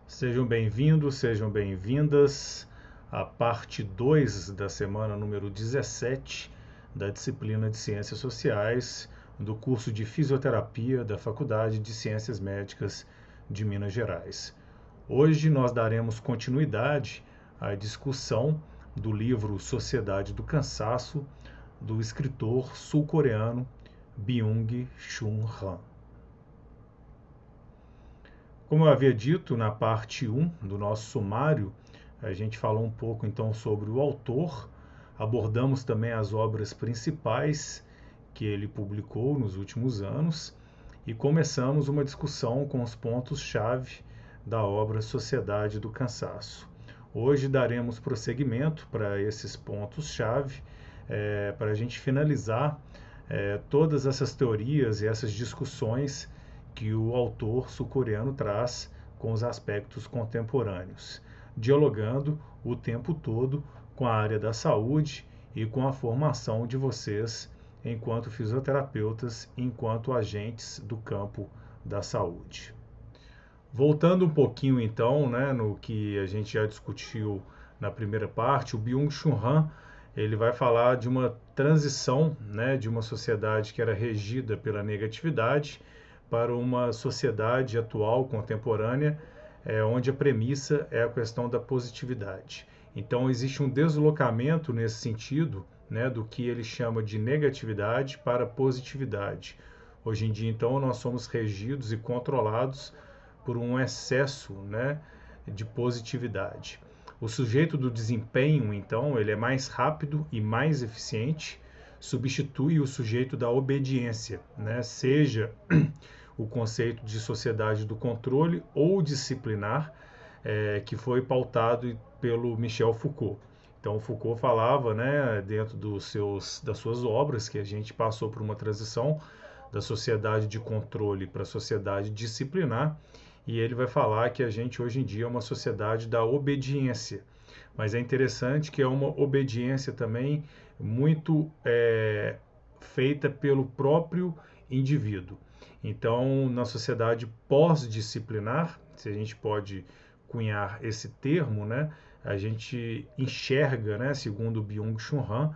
Sejam bem-vindos, sejam bem-vindas à parte 2 da semana número 17 da disciplina de Ciências Sociais do curso de Fisioterapia da Faculdade de Ciências Médicas de Minas Gerais. Hoje nós daremos continuidade à discussão do livro Sociedade do Cansaço, do escritor sul-coreano Byung-Chul Han. Como eu havia dito na parte 1 do nosso sumário, a gente falou um pouco então sobre o autor, abordamos também as obras principais que ele publicou nos últimos anos e começamos uma discussão com os pontos-chave da obra Sociedade do Cansaço. Hoje daremos prosseguimento para esses pontos-chave, para a gente finalizar todas essas teorias e essas discussões que o autor sul-coreano traz com os aspectos contemporâneos, dialogando o tempo todo com a área da saúde e com a formação de vocês enquanto fisioterapeutas, enquanto agentes do campo da saúde. Voltando um pouquinho então, no que a gente já discutiu na primeira parte, o Byung-Chul Han ele vai falar de uma transição, de uma sociedade que era regida pela negatividade para uma sociedade atual, contemporânea, onde a premissa é a questão da positividade. Então, existe um deslocamento nesse sentido, do que ele chama de negatividade para positividade. Hoje em dia, então, nós somos regidos e controlados por um excesso, de positividade. O sujeito do desempenho, então, ele é mais rápido e mais eficiente, substitui o sujeito da obediência, seja o conceito de sociedade do controle ou disciplinar, que foi pautado pelo Michel Foucault. Então, Foucault falava, dentro das suas obras, que a gente passou por uma transição da sociedade de controle para a sociedade disciplinar, e ele vai falar que a gente hoje em dia é uma sociedade da obediência. Mas é interessante que é uma obediência também muito feita pelo próprio indivíduo. Então, na sociedade pós-disciplinar, se a gente pode cunhar esse termo, a gente enxerga, segundo Byung-Chul Han,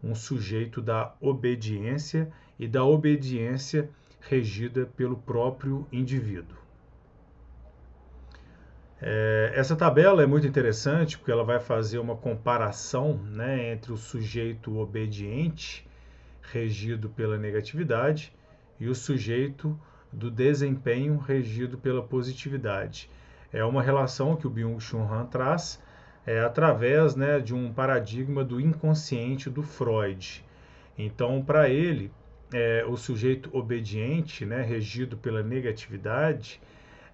um sujeito da obediência e da obediência regida pelo próprio indivíduo. Essa tabela é muito interessante porque ela vai fazer uma comparação, entre o sujeito obediente, regido pela negatividade, e o sujeito do desempenho, regido pela positividade. É uma relação que o Byung-Chul Han traz através de um paradigma do inconsciente do Freud. Então, para ele, o sujeito obediente, regido pela negatividade,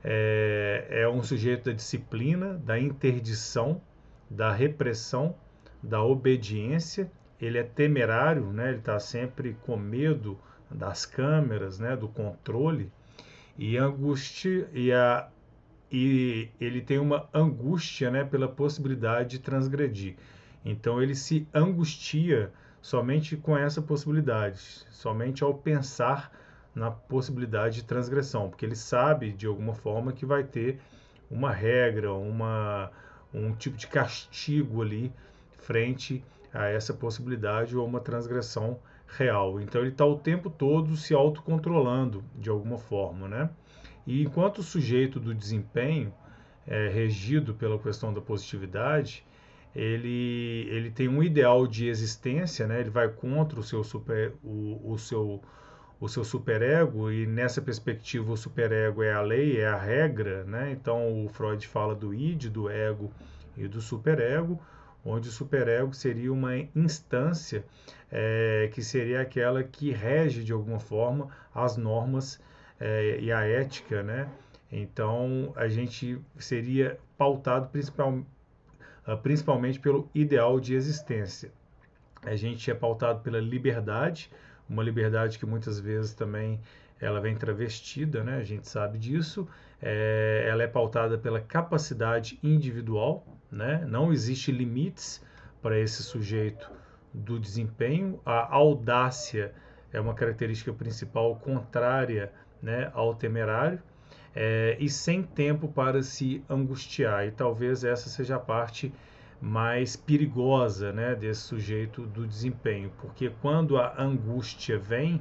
é um sujeito da disciplina, da interdição, da repressão, da obediência. Ele é temerário, ele está sempre com medo das câmeras, do controle, e ele tem uma angústia, pela possibilidade de transgredir. Então ele se angustia somente com essa possibilidade, somente ao pensar na possibilidade de transgressão, porque ele sabe de alguma forma que vai ter uma regra, um tipo de castigo ali frente a essa possibilidade ou uma transgressão real. Então ele está o tempo todo se autocontrolando de alguma forma, E enquanto o sujeito do desempenho é regido pela questão da positividade, ele tem um ideal de existência, ele vai contra o seu superego, e nessa perspectiva o superego é a lei, é a regra, Então o Freud fala do id, do ego e do superego, onde o superego seria uma instância que seria aquela que rege de alguma forma as normas e a ética, Então a gente seria pautado principalmente pelo ideal de existência. A gente é pautado pela liberdade, uma liberdade que muitas vezes também ela vem travestida, a gente sabe disso. Ela é pautada pela capacidade individual, Não existe limites para esse sujeito do desempenho. A audácia é uma característica principal contrária, ao temerário. e sem tempo para se angustiar. E talvez essa seja a parte mais perigosa, né, desse sujeito do desempenho, porque quando a angústia vem,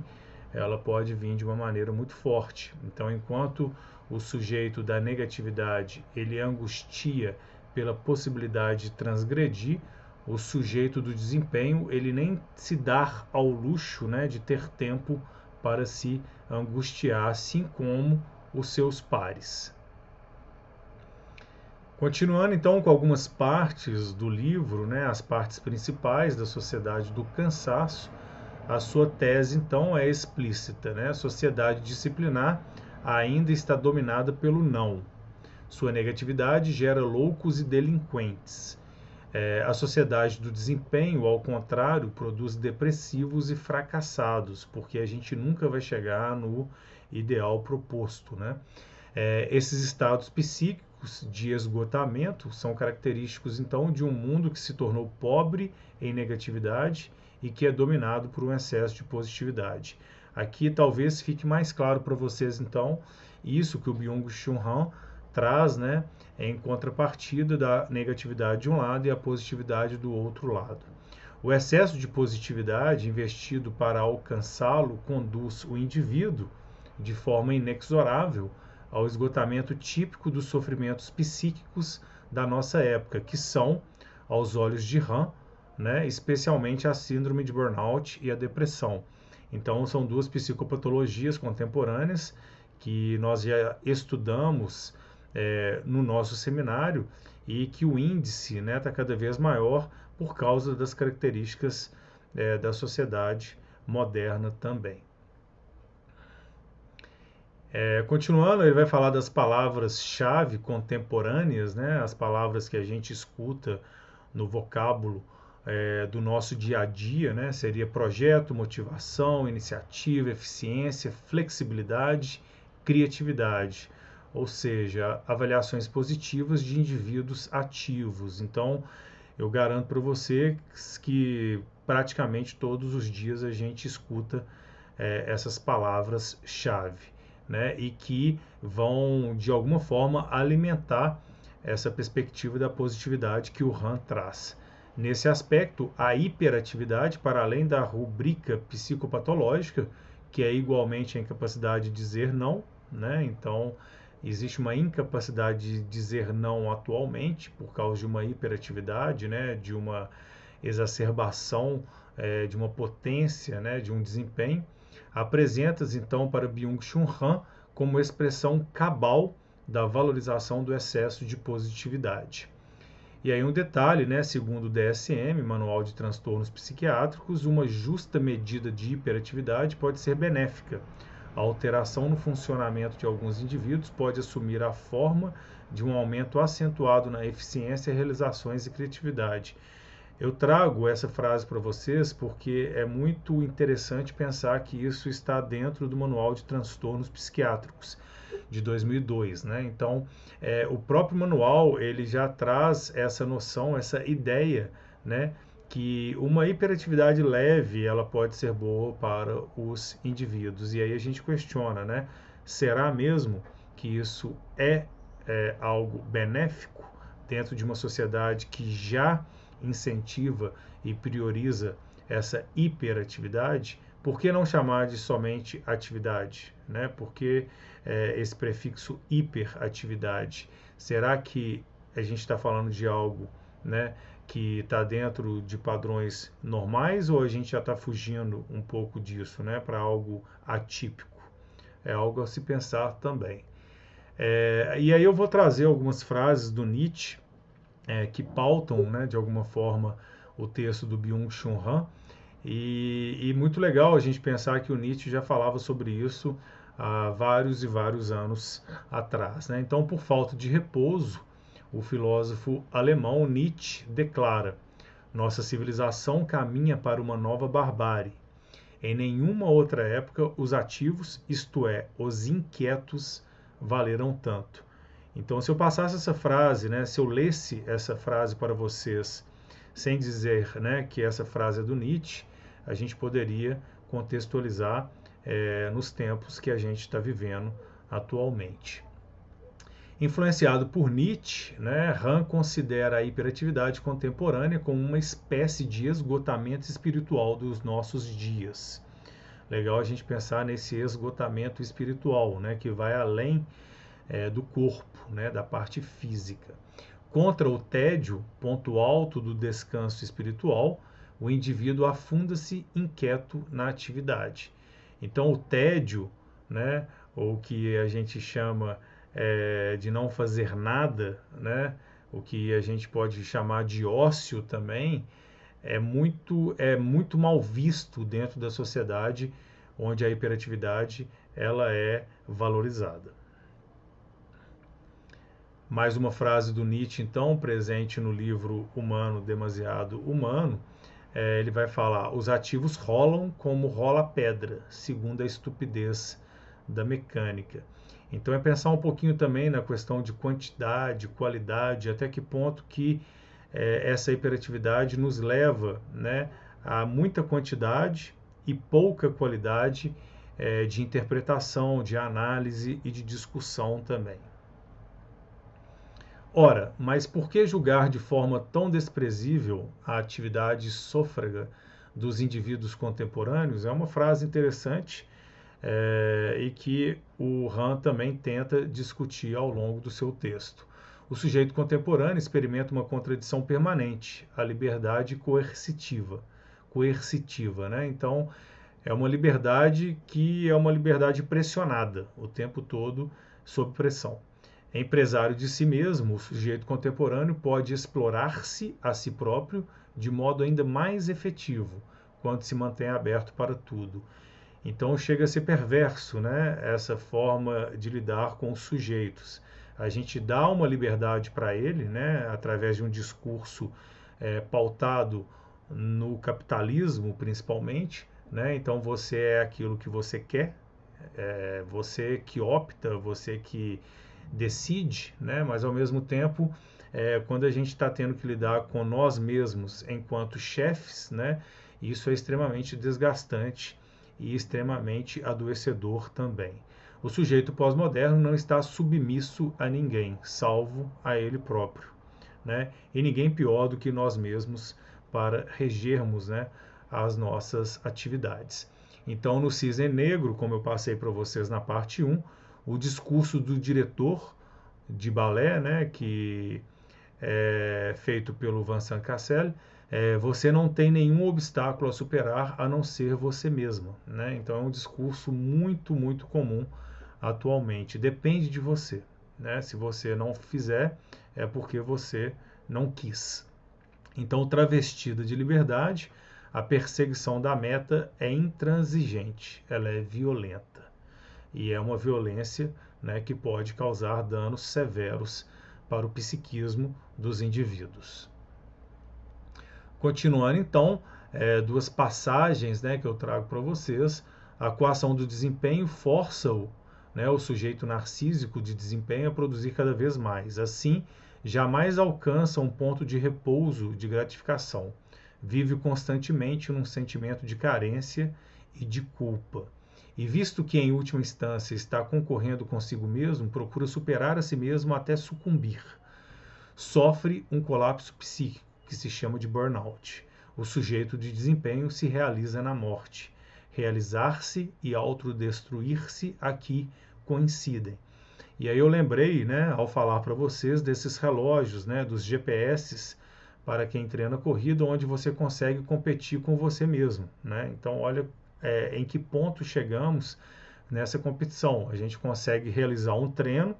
ela pode vir de uma maneira muito forte. Então, enquanto o sujeito da negatividade ele angustia pela possibilidade de transgredir, o sujeito do desempenho ele nem se dá ao luxo, né, de ter tempo para se angustiar, assim como os seus pares. Continuando então com algumas partes do livro, né, as partes principais da Sociedade do Cansaço, a sua tese então é explícita, né? A sociedade disciplinar ainda está dominada pelo não. Sua negatividade gera loucos e delinquentes. A sociedade do desempenho, ao contrário, produz depressivos e fracassados, porque a gente nunca vai chegar no ideal proposto, né? Esses estados psíquicos de esgotamento são característicos, então, de um mundo que se tornou pobre em negatividade e que é dominado por um excesso de positividade. Aqui talvez fique mais claro para vocês, então, isso que o Byung-Chul Han traz, né, em contrapartida da negatividade de um lado e a positividade do outro lado. O excesso de positividade investido para alcançá-lo conduz o indivíduo, de forma inexorável, ao esgotamento típico dos sofrimentos psíquicos da nossa época, que são, aos olhos de Han, né, especialmente a síndrome de burnout e a depressão. Então, são duas psicopatologias contemporâneas que nós já estudamos no nosso seminário e que o índice está cada vez maior por causa das características da sociedade moderna também. Continuando, ele vai falar das palavras-chave contemporâneas, né, as palavras que a gente escuta no vocábulo do nosso dia a dia, né, seria projeto, motivação, iniciativa, eficiência, flexibilidade, criatividade, ou seja, avaliações positivas de indivíduos ativos. Então, eu garanto para você que praticamente todos os dias a gente escuta essas palavras-chave, né, e que vão, de alguma forma, alimentar essa perspectiva da positividade que o Han traz. Nesse aspecto, a hiperatividade, para além da rubrica psicopatológica, que é igualmente a incapacidade de dizer não, né? Então, existe uma incapacidade de dizer não atualmente por causa de uma hiperatividade, né? De uma exacerbação, de uma potência, né? De um desempenho. Apresenta-se então para Byung-Chul Han como expressão cabal da valorização do excesso de positividade. E aí um detalhe, né, segundo o DSM, Manual de Transtornos Psiquiátricos, uma justa medida de hiperatividade pode ser benéfica. A alteração no funcionamento de alguns indivíduos pode assumir a forma de um aumento acentuado na eficiência, realizações e criatividade. Eu trago essa frase para vocês porque é muito interessante pensar que isso está dentro do Manual de Transtornos Psiquiátricos de 2002, né? Então, o próprio manual ele já traz essa noção, essa ideia, né, que uma hiperatividade leve ela pode ser boa para os indivíduos. E aí a gente questiona, né? Será mesmo que isso é algo benéfico dentro de uma sociedade que já incentiva e prioriza essa hiperatividade? Por que não chamar de somente atividade, né? Por que esse prefixo hiperatividade? Será que a gente está falando de algo, né, que está dentro de padrões normais ou a gente já está fugindo um pouco disso, né, para algo atípico? É algo a se pensar também. E aí eu vou trazer algumas frases do Nietzsche que pautam, né, de alguma forma o texto do Byung-Chul Han. E muito legal a gente pensar que o Nietzsche já falava sobre isso há vários e vários anos atrás, né? Então, por falta de repouso, o filósofo alemão Nietzsche declara: nossa civilização caminha para uma nova barbárie. Em nenhuma outra época os ativos, isto é, os inquietos, valeram tanto. Então, se eu passasse essa frase, né, se eu lesse essa frase para vocês, sem dizer, né, que essa frase é do Nietzsche, a gente poderia contextualizar nos tempos que a gente está vivendo atualmente. Influenciado por Nietzsche, né, Rand considera a hiperatividade contemporânea como uma espécie de esgotamento espiritual dos nossos dias. Legal a gente pensar nesse esgotamento espiritual, né, que vai além do corpo, né, da parte física. Contra o tédio, ponto alto do descanso espiritual, o indivíduo afunda-se inquieto na atividade. Então, o tédio, né, ou que a gente chama de não fazer nada, né, o que a gente pode chamar de ócio também, é muito mal visto dentro da sociedade onde a hiperatividade ela é valorizada. Mais uma frase do Nietzsche, então, presente no livro Humano, Demasiado Humano. Ele vai falar: os ativos rolam como rola pedra, segundo a estupidez da mecânica. Então é pensar um pouquinho também na questão de quantidade, qualidade, até que ponto que essa hiperatividade nos leva, né, a muita quantidade e pouca qualidade de interpretação, de análise e de discussão também. Ora, mas por que julgar de forma tão desprezível a atividade sôfrega dos indivíduos contemporâneos? É uma frase interessante e que o Rand também tenta discutir ao longo do seu texto. O sujeito contemporâneo experimenta uma contradição permanente, a liberdade coercitiva, né? Então, é uma liberdade que é uma liberdade pressionada o tempo todo sob pressão. Empresário de si mesmo, o sujeito contemporâneo pode explorar-se a si próprio de modo ainda mais efetivo, quando se mantém aberto para tudo. Então chega a ser perverso, né, essa forma de lidar com os sujeitos. A gente dá uma liberdade para ele, né, através de um discurso pautado no capitalismo, principalmente, né? Então você é aquilo que você quer, você que opta, você que decide, né? Mas ao mesmo tempo, quando a gente está tendo que lidar com nós mesmos enquanto chefes, né? Isso é extremamente desgastante e extremamente adoecedor também. O sujeito pós-moderno não está submisso a ninguém, salvo a ele próprio, né? E ninguém pior do que nós mesmos para regermos, né, as nossas atividades. Então, no Cisne Negro, como eu passei para vocês na parte 1, o discurso do diretor de balé, né, que é feito pelo Vincent Cassel, você não tem nenhum obstáculo a superar a não ser você mesma, né? Então é um discurso muito, muito comum atualmente. Depende de você, né? Se você não fizer, é porque você não quis. Então, travestida de liberdade, a perseguição da meta é intransigente, ela é violenta. E é uma violência, né, que pode causar danos severos para o psiquismo dos indivíduos. Continuando então, duas passagens, né, que eu trago para vocês. A coação do desempenho força-o, né, o sujeito narcísico de desempenho a produzir cada vez mais. Assim, jamais alcança um ponto de repouso, de gratificação. Vive constantemente num sentimento de carência e de culpa. E visto que, em última instância, está concorrendo consigo mesmo, procura superar a si mesmo até sucumbir. Sofre um colapso psíquico, que se chama de burnout. O sujeito de desempenho se realiza na morte. Realizar-se e autodestruir-se aqui coincidem. E aí eu lembrei, né, ao falar para vocês desses relógios, né, dos GPS para quem treina corrida, onde você consegue competir com você mesmo, né? Então, olha em que ponto chegamos nessa competição. A gente consegue realizar um treino,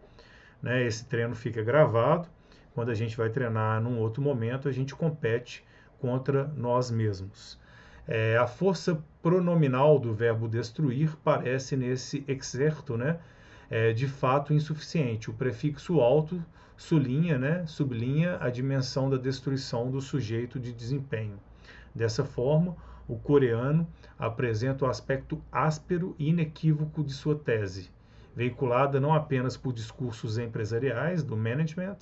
né? Esse treino fica gravado. Quando a gente vai treinar num outro momento, a gente compete contra nós mesmos. A força pronominal do verbo destruir parece nesse excerto, né, de fato insuficiente. O prefixo alto sublinha, né, sublinha a dimensão da destruição do sujeito de desempenho. Dessa forma, o coreano apresenta o aspecto áspero e inequívoco de sua tese, veiculada não apenas por discursos empresariais do management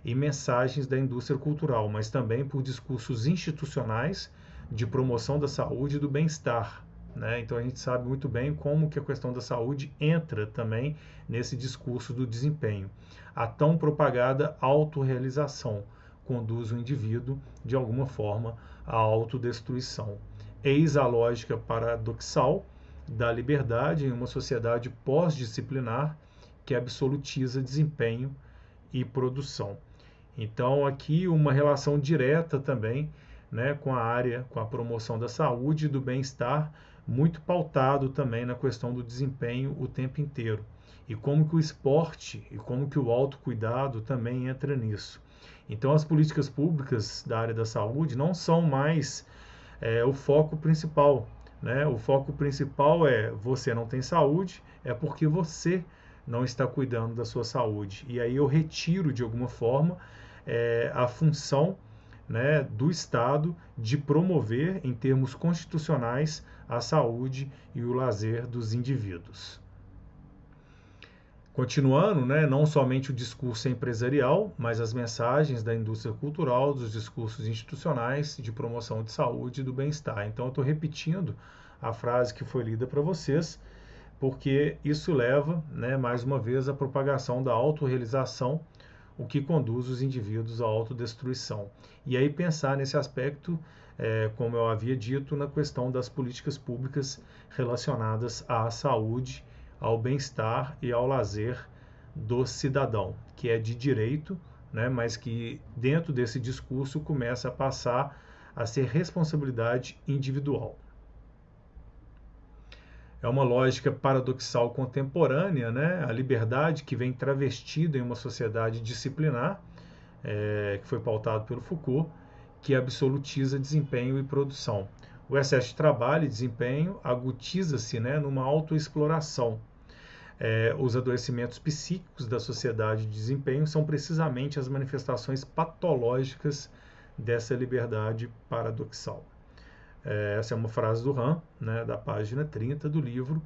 e mensagens da indústria cultural, mas também por discursos institucionais de promoção da saúde e do bem-estar, né? Então a gente sabe muito bem como que a questão da saúde entra também nesse discurso do desempenho. A tão propagada autorrealização conduz o indivíduo, de alguma forma, à autodestruição. Eis a lógica paradoxal da liberdade em uma sociedade pós-disciplinar que absolutiza desempenho e produção. Então, aqui uma relação direta também, né, com a área, com a promoção da saúde e do bem-estar, muito pautado também na questão do desempenho o tempo inteiro. E como que o esporte e como que o autocuidado também entra nisso. Então, as políticas públicas da área da saúde não são mais o foco principal, né? O foco principal é você não tem saúde, é porque você não está cuidando da sua saúde. E aí eu retiro de alguma forma a função, né, do Estado de promover, em termos constitucionais, a saúde e o lazer dos indivíduos. Continuando, né, não somente o discurso empresarial, mas as mensagens da indústria cultural, dos discursos institucionais de promoção de saúde e do bem-estar. Então, eu estou repetindo a frase que foi lida para vocês, porque isso leva, né, mais uma vez, à propagação da autorrealização, o que conduz os indivíduos à autodestruição. E aí pensar nesse aspecto, como eu havia dito, na questão das políticas públicas relacionadas à saúde, ao bem-estar e ao lazer do cidadão, que é de direito, né, mas que dentro desse discurso começa a passar a ser responsabilidade individual. É uma lógica paradoxal contemporânea, né? A liberdade que vem travestida em uma sociedade disciplinar, que foi pautado pelo Foucault, que absolutiza desempenho e produção. O excesso de trabalho e desempenho agutiza-se, né, numa autoexploração. Os adoecimentos psíquicos da sociedade de desempenho são precisamente as manifestações patológicas dessa liberdade paradoxal. Essa é uma frase do Ram, né, da página 30 do livro,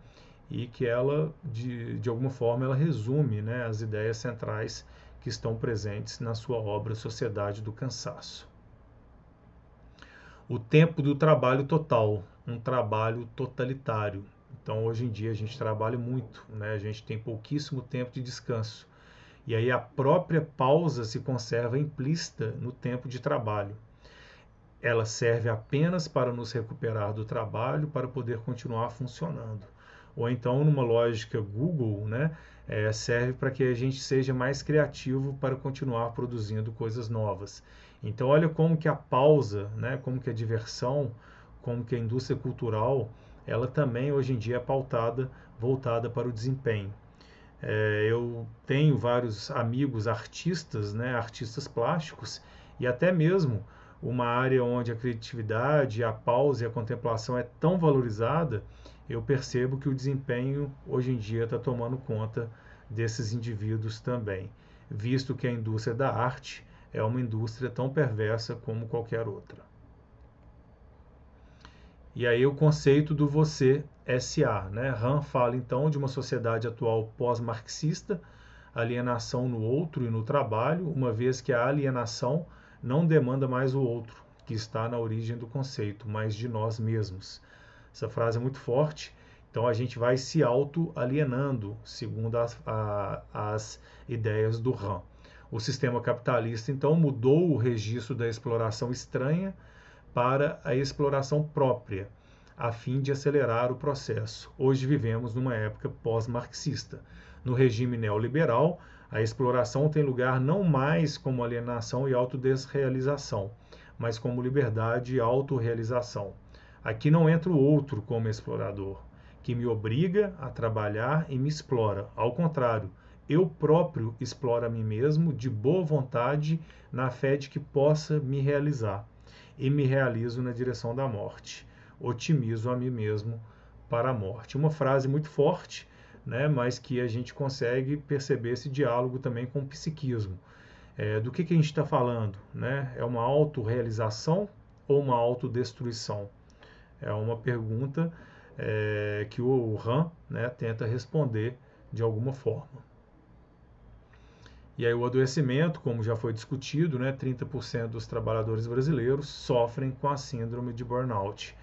e que ela, de alguma forma, ela resume, né, as ideias centrais que estão presentes na sua obra Sociedade do Cansaço. O tempo do trabalho total, um trabalho totalitário. Então, hoje em dia, a gente trabalha muito, né? A gente tem pouquíssimo tempo de descanso. E aí a própria pausa se conserva implícita no tempo de trabalho. Ela serve apenas para nos recuperar do trabalho para poder continuar funcionando. Ou então, numa lógica Google, né, serve para que a gente seja mais criativo para continuar produzindo coisas novas. Então, olha como que a pausa, né, como que a diversão, como que a indústria cultural, ela também hoje em dia é pautada, voltada para o desempenho. Eu tenho vários amigos artistas, né, artistas plásticos, e até mesmo uma área onde a criatividade, a pausa e a contemplação é tão valorizada, eu percebo que o desempenho hoje em dia está tomando conta desses indivíduos também, visto que a indústria da arte é uma indústria tão perversa como qualquer outra. E aí o conceito do você SA, né? Ram fala então de uma sociedade atual pós-marxista, alienação no outro e no trabalho, uma vez que a alienação não demanda mais o outro, que está na origem do conceito, mas de nós mesmos. Essa frase é muito forte, então a gente vai se auto-alienando, segundo as ideias do Ram. O sistema capitalista então mudou o registro da exploração estranha para a exploração própria, a fim de acelerar o processo. Hoje vivemos numa época pós-marxista. No regime neoliberal, a exploração tem lugar não mais como alienação e autodesrealização, mas como liberdade e autorrealização. Aqui não entra o outro como explorador, que me obriga a trabalhar e me explora. Ao contrário, eu próprio exploro a mim mesmo de boa vontade, na fé de que possa me realizar. E me realizo na direção da morte. Otimizo a mim mesmo para a morte. Uma frase muito forte, né, mas que a gente consegue perceber esse diálogo também com o psiquismo. Do que a gente está falando? Né? É uma autorrealização ou uma autodestruição? É uma pergunta que o Ram, né, tenta responder de alguma forma. E aí o adoecimento, como já foi discutido, né, 30% dos trabalhadores brasileiros sofrem com a síndrome de burnout.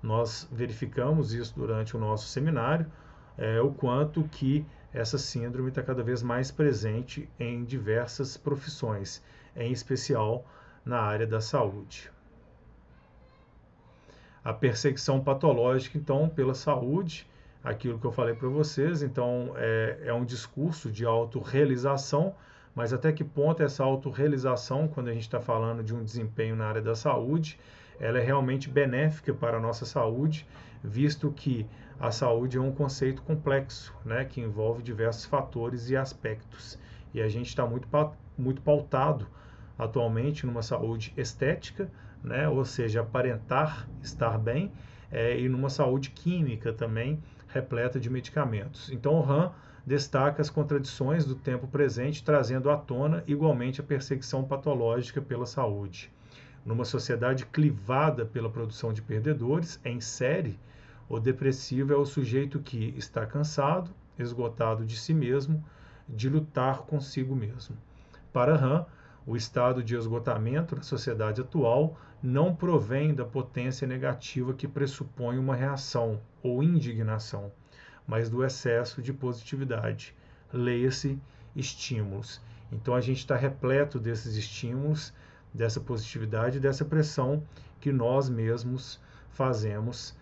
Nós verificamos isso durante o nosso seminário, o quanto que essa síndrome está cada vez mais presente em diversas profissões, em especial na área da saúde. A perseguição patológica, então, pela saúde, aquilo que eu falei para vocês, então, é um discurso de autorrealização, mas até que ponto essa autorrealização, quando a gente está falando de um desempenho na área da saúde, ela é realmente benéfica para a nossa saúde, visto que a saúde é um conceito complexo, né, que envolve diversos fatores e aspectos. E a gente está muito pautado atualmente numa saúde estética, né, ou seja, aparentar estar bem, e numa saúde química também, repleta de medicamentos. Então, o Han destaca as contradições do tempo presente, trazendo à tona igualmente a perseguição patológica pela saúde. Numa sociedade clivada pela produção de perdedores, em série, o depressivo é o sujeito que está cansado, esgotado de si mesmo, de lutar consigo mesmo. Para Han, o estado de esgotamento na sociedade atual não provém da potência negativa que pressupõe uma reação ou indignação, mas do excesso de positividade. Leia-se estímulos. Então a gente está repleto desses estímulos, dessa positividade, dessa pressão que nós mesmos fazemos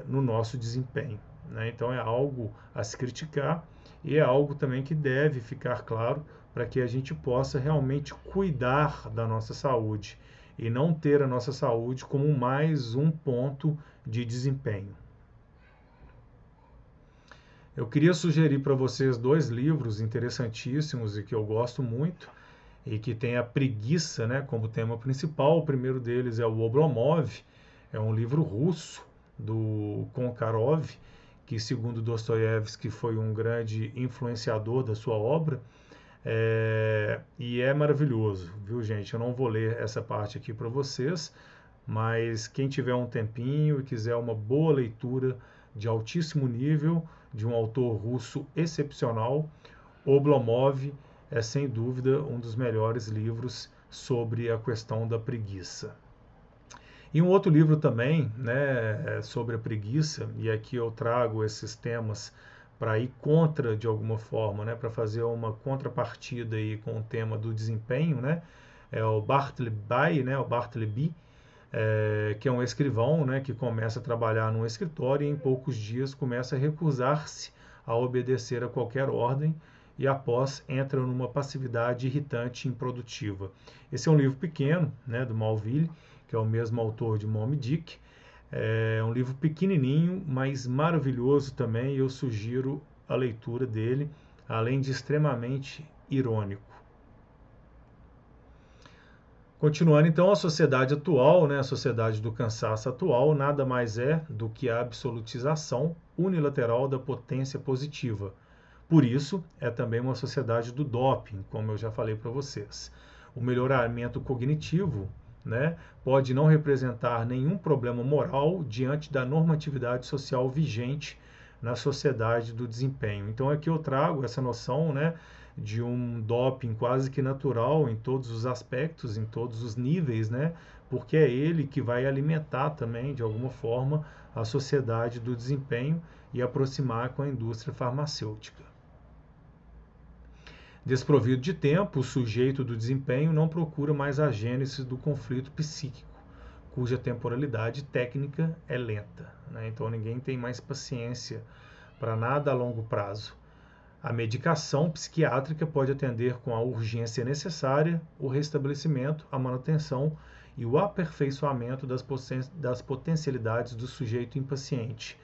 no nosso desempenho, né? Então é algo a se criticar e é algo também que deve ficar claro para que a gente possa realmente cuidar da nossa saúde e não ter a nossa saúde como mais um ponto de desempenho. Eu queria sugerir para vocês 2 livros interessantíssimos e que eu gosto muito e que tem a preguiça, né, como tema principal. O primeiro deles é o Oblomov, é um livro russo do Konkarov, que segundo Dostoiévski foi um grande influenciador da sua obra. E é maravilhoso, viu, gente? Eu não vou ler essa parte aqui para vocês, mas quem tiver um tempinho e quiser uma boa leitura de altíssimo nível, de um autor russo excepcional, Oblomov é sem dúvida um dos melhores livros sobre a questão da preguiça. E um outro livro também, né, sobre a preguiça, e aqui eu trago esses temas para ir contra de alguma forma, né, para fazer uma contrapartida aí com o tema do desempenho, né, é o Bartleby, né, que é um escrivão, né, que começa a trabalhar num escritório e em poucos dias começa a recusar-se a obedecer a qualquer ordem e após entra numa passividade irritante e improdutiva. Esse é um livro pequeno, né, do Malville, que é o mesmo autor de Moby Dick. É um livro pequenininho, mas maravilhoso também, e eu sugiro a leitura dele, além de extremamente irônico. Continuando então, a sociedade atual, né, a sociedade do cansaço atual, nada mais é do que a absolutização unilateral da potência positiva. Por isso, é também uma sociedade do doping, como eu já falei para vocês. O melhoramento cognitivo, né, pode não representar nenhum problema moral diante da normatividade social vigente na sociedade do desempenho. Então aqui eu trago essa noção, né, de um doping quase que natural em todos os aspectos, em todos os níveis, né, porque é ele que vai alimentar também, de alguma forma, a sociedade do desempenho e aproximar com a indústria farmacêutica. Desprovido de tempo, o sujeito do desempenho não procura mais a gênese do conflito psíquico, cuja temporalidade técnica é lenta, né? Então ninguém tem mais paciência para nada a longo prazo. A medicação psiquiátrica pode atender com a urgência necessária o restabelecimento, a manutenção e o aperfeiçoamento das potencialidades do sujeito impaciente,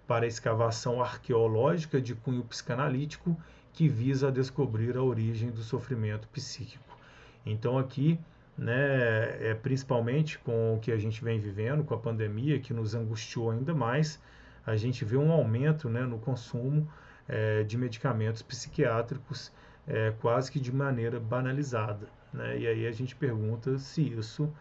para a escavação arqueológica de cunho psicanalítico que visa descobrir a origem do sofrimento psíquico. Então aqui, né, principalmente com o que a gente vem vivendo, com a pandemia, que nos angustiou ainda mais, a gente vê um aumento, né, no consumo de medicamentos psiquiátricos quase que de maneira banalizada, né? E aí a gente pergunta se isso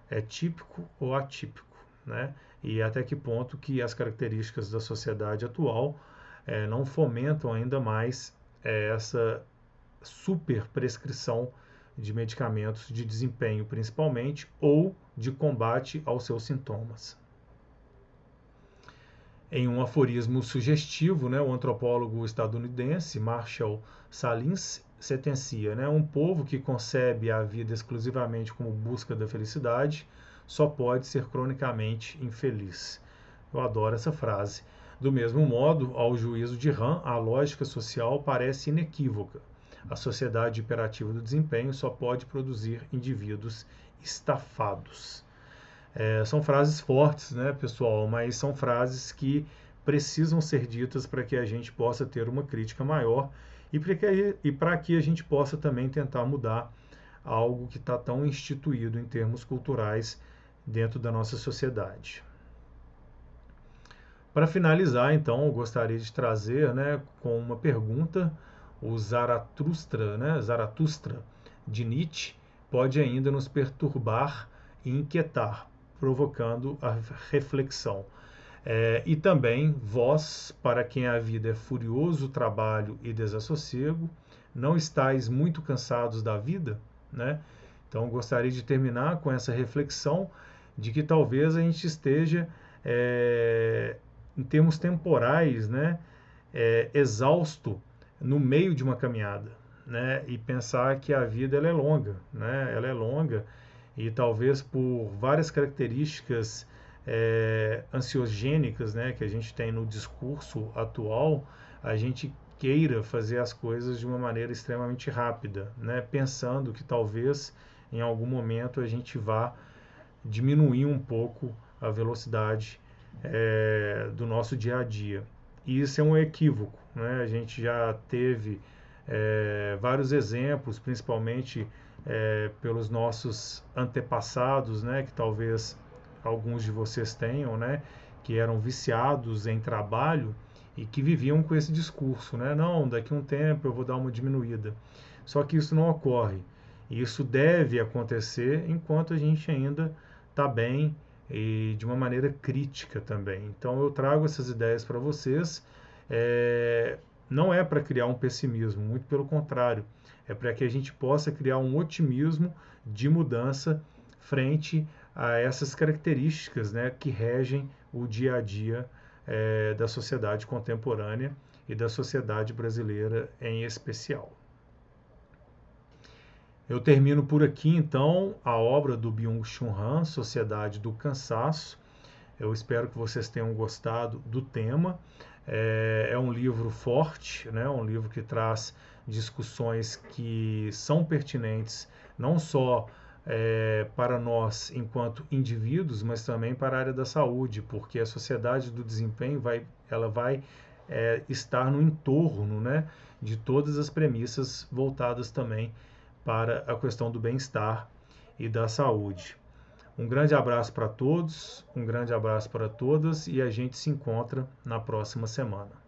é típico ou atípico, né? E até que ponto que as características da sociedade atual não fomentam ainda mais essa super prescrição de medicamentos de desempenho principalmente ou de combate aos seus sintomas. Em um aforismo sugestivo, né, o antropólogo estadunidense Marshall Salins sentencia, né, um povo que concebe a vida exclusivamente como busca da felicidade só pode ser cronicamente infeliz. Eu adoro essa frase. Do mesmo modo, ao juízo de Rand, a lógica social parece inequívoca. A sociedade imperativa do desempenho só pode produzir indivíduos estafados. São frases fortes, né, pessoal, mas são frases que precisam ser ditas para que a gente possa ter uma crítica maior e para que a gente possa também tentar mudar algo que está tão instituído em termos culturais dentro da nossa sociedade. Para finalizar, então, eu gostaria de trazer, né, com uma pergunta, o Zaratustra, né, Zaratustra de Nietzsche pode ainda nos perturbar e inquietar, provocando a reflexão. E também, vós, para quem a vida é furioso trabalho e desassossego, não estáis muito cansados da vida? Né? Então, gostaria de terminar com essa reflexão de que talvez a gente esteja, em termos temporais, né, exausto no meio de uma caminhada, né, e pensar que a vida ela é longa, né, ela é longa e talvez por várias características ansiogênicas, né, que a gente tem no discurso atual, a gente queira fazer as coisas de uma maneira extremamente rápida, né, pensando que talvez em algum momento a gente vá diminuir um pouco a velocidade do nosso dia a dia. E isso é um equívoco, né? A gente já teve vários exemplos, principalmente pelos nossos antepassados, né? Que talvez alguns de vocês tenham, né? Que eram viciados em trabalho e que viviam com esse discurso, né? Não, daqui a um tempo eu vou dar uma diminuída. Só que isso não ocorre. E isso deve acontecer enquanto a gente ainda está bem e de uma maneira crítica também. Então eu trago essas ideias para vocês. Não é para criar um pessimismo, muito pelo contrário, é para que a gente possa criar um otimismo de mudança frente a essas características, né, que regem o dia a dia da sociedade contemporânea e da sociedade brasileira em especial. Eu termino por aqui, então, a obra do Byung-Chul Han, Sociedade do Cansaço. Eu espero que vocês tenham gostado do tema. É um livro forte, né? Um livro que traz discussões que são pertinentes não só para nós enquanto indivíduos, mas também para a área da saúde, porque a sociedade do desempenho vai estar no entorno, né, de todas as premissas voltadas também para a questão do bem-estar e da saúde. Um grande abraço para todos, um grande abraço para todas e a gente se encontra na próxima semana.